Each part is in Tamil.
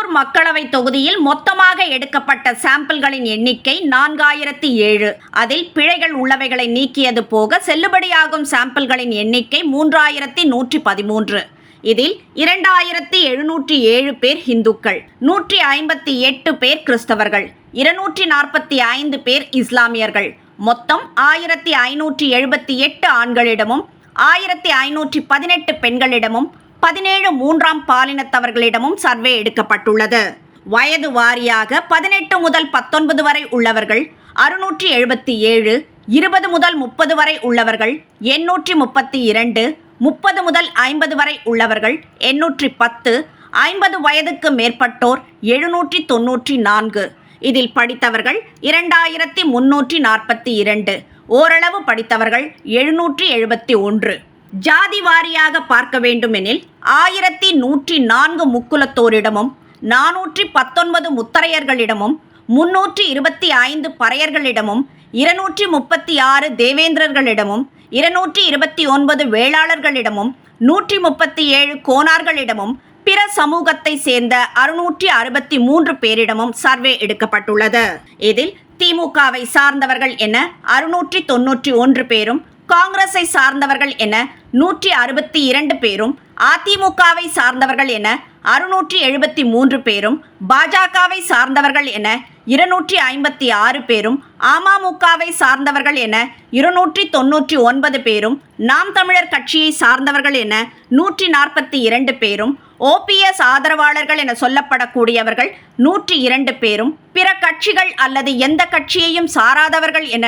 கரூர் மக்களவை தொகுதியில் மொத்தமாக எடுக்கப்பட்ட சாம்பிள்களின் எண்ணிக்கை 4007. அதில் பிழைகள் உள்ளவைகளை நீக்கியது போக செல்லுபடியாகும் சாம்பிள்களின் எண்ணிக்கை 3113. இதில் 2707 பேர் இந்துக்கள், 158 பேர் கிறிஸ்தவர்கள், 245 பேர் இஸ்லாமியர்கள், மொத்தம் 1578 ஆண்களிடமும் 1518 பெண்களிடமும் 17 மூன்றாம் பாலினத்தவர்களிடமும் சர்வே எடுக்கப்பட்டுள்ளது. வயது வாரியாக 18 முதல் 19 வரை உள்ளவர்கள் 677, 20 முதல் 30 வரை உள்ளவர்கள் 832, 30 முதல் 50 வரை உள்ளவர்கள் 810, 50 வயதுக்கு மேற்பட்டோர் 794. இதில் படித்தவர்கள் 2342, ஓரளவு படித்தவர்கள் 771. ஜாதி வாரியாக பார்க்க வேண்டுமெனில் 1104 முக்குலத்தோரிடமும் 419 முத்தரையர்களிடமும் 325 பறையர்களிடமும் 236 தேவேந்திரர்களிடமும் 229 வேளாளர்களிடமும் 137 கோனார்களிடமும் பிற சமூகத்தை சேர்ந்த 663 பேரிடமும் சர்வே எடுக்கப்பட்டுள்ளது. இதில் திமுகவை சார்ந்தவர்கள் என 691 பேரும், காங்கிரஸை சார்ந்தவர்கள் என 162 பேரும், அதிமுகவை சார்ந்தவர்கள் என 673 பேரும், பாஜகவை சார்ந்தவர்கள் என 256 பேரும், அமமுகவை சார்ந்தவர்கள் என 299 பேரும், நாம் தமிழர் கட்சியை சார்ந்தவர்கள் என 142 பேரும், ஓபிஎஸ் ஆதரவாளர்கள் என சொல்லப்படக்கூடியவர்கள் 102 பேரும், பிற கட்சிகள் அல்லது எந்த கட்சியையும் சாராதவர்கள் என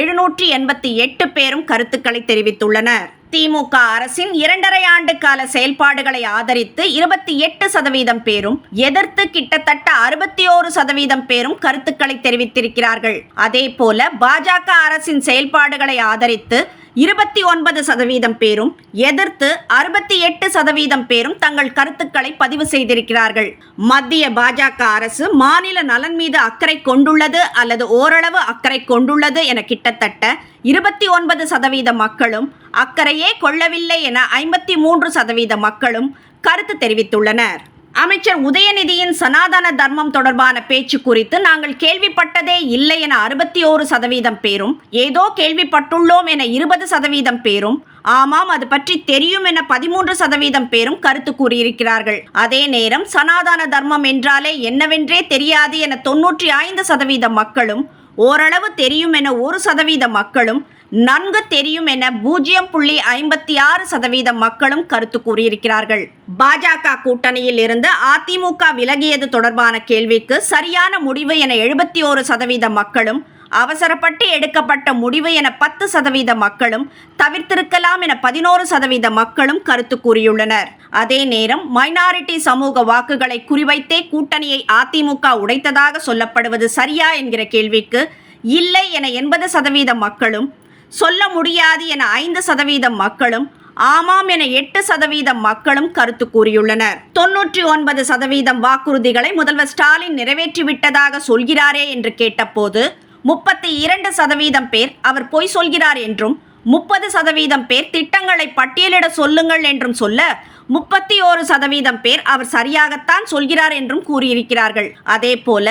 788 பேரும் கருத்துக்களை தெரிவித்துள்ளனர். திமுக அரசின் 2.5 ஆண்டு கால செயல்பாடுகளை ஆதரித்து 28% பேரும், எதிர்த்து கிட்டத்தட்ட 61% பேரும் கருத்துக்களை தெரிவித்திருக்கிறார்கள். அதேபோல பாஜக அரசின் செயல்பாடுகளை ஆதரித்து 29% பேரும், எதிர்த்து 68% பேரும் தங்கள் கருத்துக்களை பதிவு செய்திருக்கிறார்கள். மத்திய பாஜக அரசு மாநில நலன் மீது அக்கறை கொண்டுள்ளது அல்லது ஓரளவு அக்கறை கொண்டுள்ளது என கிட்டத்தட்ட 29% மக்களும், அக்கறையே கொள்ளவில்லை என 53% மக்களும் கருத்து தெரிவித்துள்ளனர். அமைச்சர் உதயநிதியின் சனாதன தர்மம் தொடர்பான பேச்சு குறித்து நாங்கள் கேள்விப்பட்டதே இல்லை என 61% பேரும், ஏதோ கேள்விப்பட்டுள்ளோம் என 20% பேரும், ஆமாம் அது பற்றி தெரியும் என 13% பேரும் கருத்து கூறியிருக்கிறார்கள். அதே நேரம் சனாதன தர்மம் என்றாலே என்னவென்றே தெரியாது என 95% மக்களும், ஓரளவு தெரியும் என 1% மக்களும், நன்கு தெரியும் என 0.56% மக்களும் கருத்து கூறியிருக்கிறார்கள். பாஜக கூட்டணியில் இருந்து அதிமுக விலகியது தொடர்பான கேள்விக்கு சரியான முடிவு என 71% மக்களும், அவசரப்பட்டு எடுக்கப்பட்ட முடிவு என 10% மக்களும், தவிர்த்திருக்கலாம் என 11% மக்களும் கருத்து கூறியுள்ளனர். அதே நேரம் மைனாரிட்டி சமூக வாக்குகளை குறிவைத்தே கூட்டணியை அதிமுக உடைத்ததாக சொல்லப்படுவது சரியா என்கிற கேள்விக்கு இல்லை என 80% மக்களும், சொல்ல முடியாது என 5% மக்களும், ஆமாம் என 8% மக்களும் கருத்து கூறியுள்ளனர். 99% வாக்குறுதிகளை முதல்வர் ஸ்டாலின் நிறைவேற்றிவிட்டதாக சொல்கிறாரே என்று கேட்டபோது 32% பேர் அவர் பொய் சொல்கிறார் என்றும், 30% பேர் திட்டங்களை பட்டியலிட சொல்லுங்கள் என்றும் சொல்ல, 31% பேர் அவர் சரியாகத்தான் சொல்கிறார் என்றும் கூறியிருக்கிறார்கள். அதே போல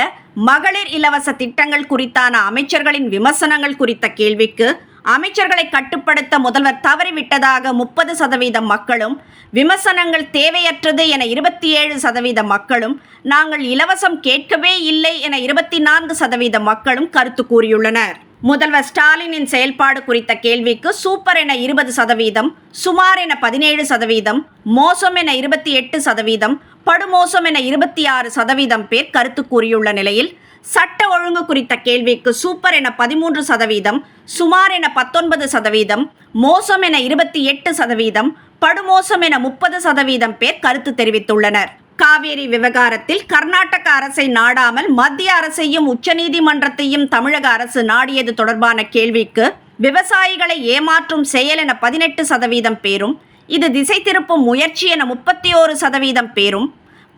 மகளிர் இலவச திட்டங்கள் குறித்தான அமைச்சர்களின் விமர்சனங்கள் குறித்த கேள்விக்கு அமைச்சர்களை கட்டுப்படுத்த முதல்வர் தவறிவிட்டதாக 30% மக்களும், விமர்சனங்கள் தேவையற்றது என 27% மக்களும், நாங்கள் இலவசம் கேட்கவே இல்லை என 24% மக்களும் கருத்து கூறியுள்ளனர். முதல்வர் ஸ்டாலினின் செயல்பாடு குறித்த கேள்விக்கு சூப்பர் என 20%, சுமார் என 17%, மோசம் என 28%, படுமோசம் என 26% பேர் கருத்து கூறியுள்ள நிலையில், சட்ட ஒழுங்கு குறித்த கேள்விக்கு சூப்பர் என 13%, சுமார் என 19%, மோசம் என 28%, படுமோசம் என 30% பேர் கருத்து தெரிவித்துள்ளனர். காவேரி விவகாரத்தில் கர்நாடக அரசை நாடாமல் மத்திய அரசையும் உச்சநீதிமன்றத்தையும் தமிழக அரசு நாடியது தொடர்பான கேள்விக்கு விவசாயிகளை ஏமாற்றும் செயல் என 18% பேரும், இது திசை திருப்பும் முயற்சி என 31% பேரும்,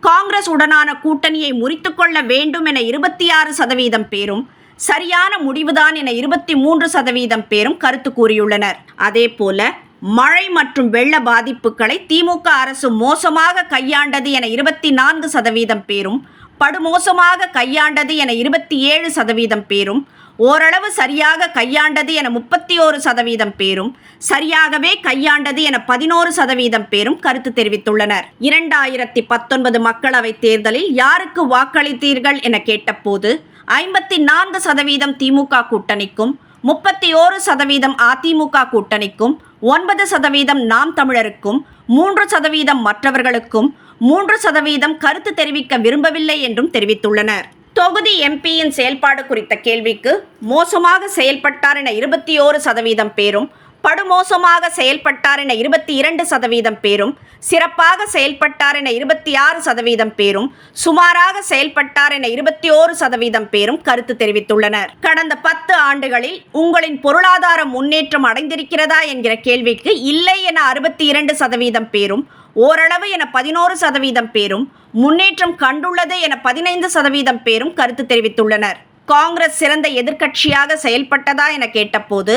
காங்கிரஸ் உடனான கூட்டணியை முறித்துக்கொள்ள வேண்டும் என 26% பேரும், சரியான முடிவுதான் என 23% பேரும் கருத்து கூறியுள்ளனர். அதேபோல மழை மற்றும் வெள்ள பாதிப்புகளை திமுக அரசு மோசமாக கையாண்டது என 24% பேரும், படுமோசமாக கையாண்டது என 27% பேரும், ஓரளவு சரியாக கையாண்டது என 31% பேரும், சரியாகவே கையாண்டது என 11% பேரும் கருத்து தெரிவித்துள்ளனர். 2019 மக்களவைத் தேர்தலில் யாருக்கு வாக்களித்தீர்கள் என கேட்டபோது 54% திமுக கூட்டணிக்கும், 31% அதிமுக கூட்டணிக்கும், 9% நாம் தமிழருக்கும், 3% மற்றவர்களுக்கும், 3% கருத்து தெரிவிக்க விரும்பவில்லை என்றும் தெரிவித்துள்ளனர். தொகுதி எம்பியின் செயல்பாடு குறித்த கேள்விக்கு மோசமாக செயல்பட்டார் என 21% பேரும், படுமோசமாக செயல்பட்டார் என 22% பேரும், சிறப்பாக செயல்பட்டார் என 26% பேரும், சுமாராக செயல்பட்டார் என 21% பேரும் கருத்து தெரிவித்துள்ளனர். கடந்த 10 ஆண்டுகளில் உங்களின் பொருளாதார முன்னேற்றம் அடைந்திருக்கிறதா என்கிற கேள்விக்கு இல்லை என 62% பேரும், ஓரளவு என 11% பேரும், முன்னேற்றம் கண்டுள்ளது என 15% பேரும் கருத்து தெரிவித்துள்ளனர். காங்கிரஸ் சிறந்த எதிர்க்கட்சியாக செயல்பட்டதா என கேட்டபோது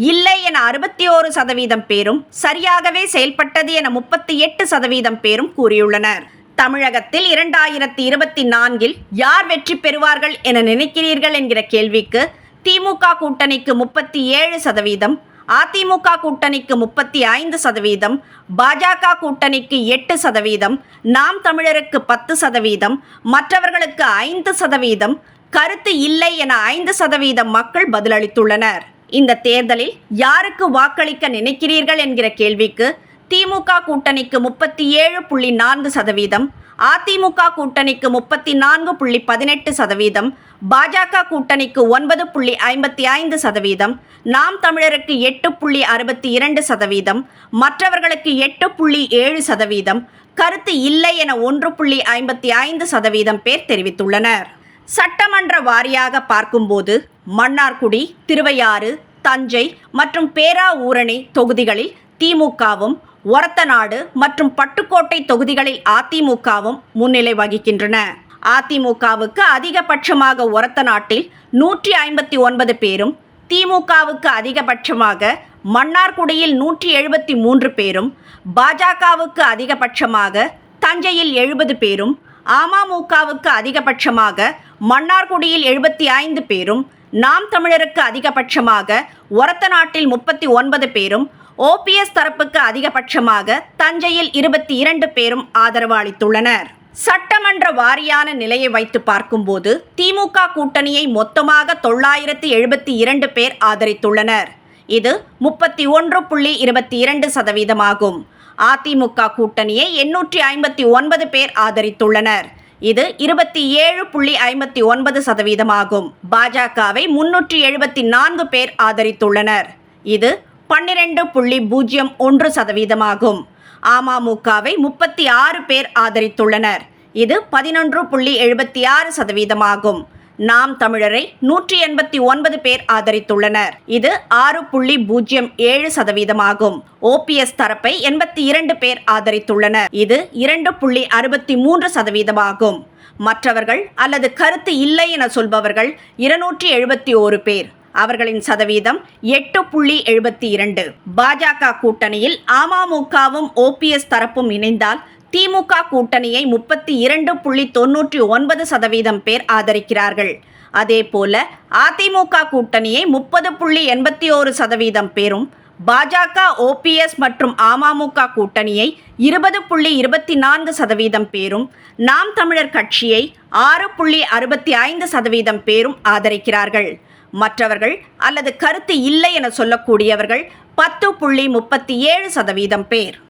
இல்லை என 61% பேரும், சரியாகவே செயல்பட்டது என 38% பேரும் கூறியுள்ளனர். தமிழகத்தில் 2024 யார் வெற்றி பெறுவார்கள் என நினைக்கிறீர்கள் என்கிற கேள்விக்கு திமுக கூட்டணிக்கு 37%, அதிமுக கூட்டணிக்கு 35%, பாஜக கூட்டணிக்கு 8%, நாம் தமிழருக்கு 10%, மற்றவர்களுக்கு 5%, கருத்து இல்லை என 5% மக்கள் பதிலளித்துள்ளனர். இந்த தேர்தலில் யாருக்கு வாக்களிக்க நினைக்கிறீர்கள் என்கிற கேள்விக்கு திமுக கூட்டணிக்கு 37.4%, அதிமுக கூட்டணிக்கு 34.18%, பாஜக கூட்டணிக்கு 9.55%, நாம் தமிழருக்கு 8.62%, மற்றவர்களுக்கு 8.7%, கருத்து இல்லை என 1.55% பேர் தெரிவித்துள்ளனர். சட்டமன்ற வாரியாக பார்க்கும்போது மன்னார்குடி, திருவையாறு, தஞ்சை மற்றும் பேராவூரணி தொகுதிகளில் திமுகவும், ஒரத்தநாடு மற்றும் பட்டுக்கோட்டை தொகுதிகளில் அதிமுகவும் முன்னிலை வகிக்கின்றன. அதிமுகவுக்கு அதிகபட்சமாக ஒரத்தநாட்டில் 159 பேரும், திமுகவுக்கு அதிகபட்சமாக மன்னார்குடியில் 173 பேரும், பாஜகவுக்கு அதிகபட்சமாக தஞ்சையில் 70 பேரும், அமமுகவுக்கு அதிகபட்சமாக மன்னார்குடியில் 75 பேரும், நாம் தமிழருக்கு அதிகபட்சமாக ஒரத்தநாட்டில் 39 பேரும், ஓபிஎஸ் தரப்புக்கு அதிகபட்சமாக தஞ்சையில் 22 பேரும் ஆதரவு அளித்துள்ளனர். சட்டமன்ற வாரியான நிலையை வைத்து பார்க்கும்போது திமுக கூட்டணியை மொத்தமாக 972 பேர் ஆதரித்துள்ளனர். இது 31.22% ஆகும். அதிமுக கூட்டணியை 859 பேர் ஆதரித்துள்ளனர். இது 27.59% ஆகும். பாஜகவை 374 பேர் ஆதரித்துள்ளனர். இது 12.01% ஆகும். அமமுகவை 36 பேர் ஆதரித்துள்ளனர். இது 11.76% ஆகும். நாம் தமிழரை 189 பேர் ஆதரித்துள்ளனர். இது 6.07% ஆகும். ஓபிஎஸ் தரப்பை 82 பேர் ஆதரித்துள்ளனர். இது 2.63% ஆகும். மற்றவர்கள் அல்லது கருத்து இல்லை என சொல்பவர்கள் 271 பேர். அவர்களின் சதவீதம் 8.72. பாஜக கூட்டணியில் அமமுகவும் ஓபிஎஸ் தரப்பும் இணைந்தால் திமுக கூட்டணியை 32.99% பேர் ஆதரிக்கிறார்கள். அதேபோல அதிமுக கூட்டணியை 30.81% பேரும், பாஜக, ஓபிஎஸ் மற்றும் அமமுக கூட்டணியை 20.24% பேரும், நாம் தமிழர் கட்சியை 6.65% பேரும் ஆதரிக்கிறார்கள். மற்றவர்கள் அல்லது கருத்து இல்லை என சொல்லக்கூடியவர்கள் 10.37% பேர்.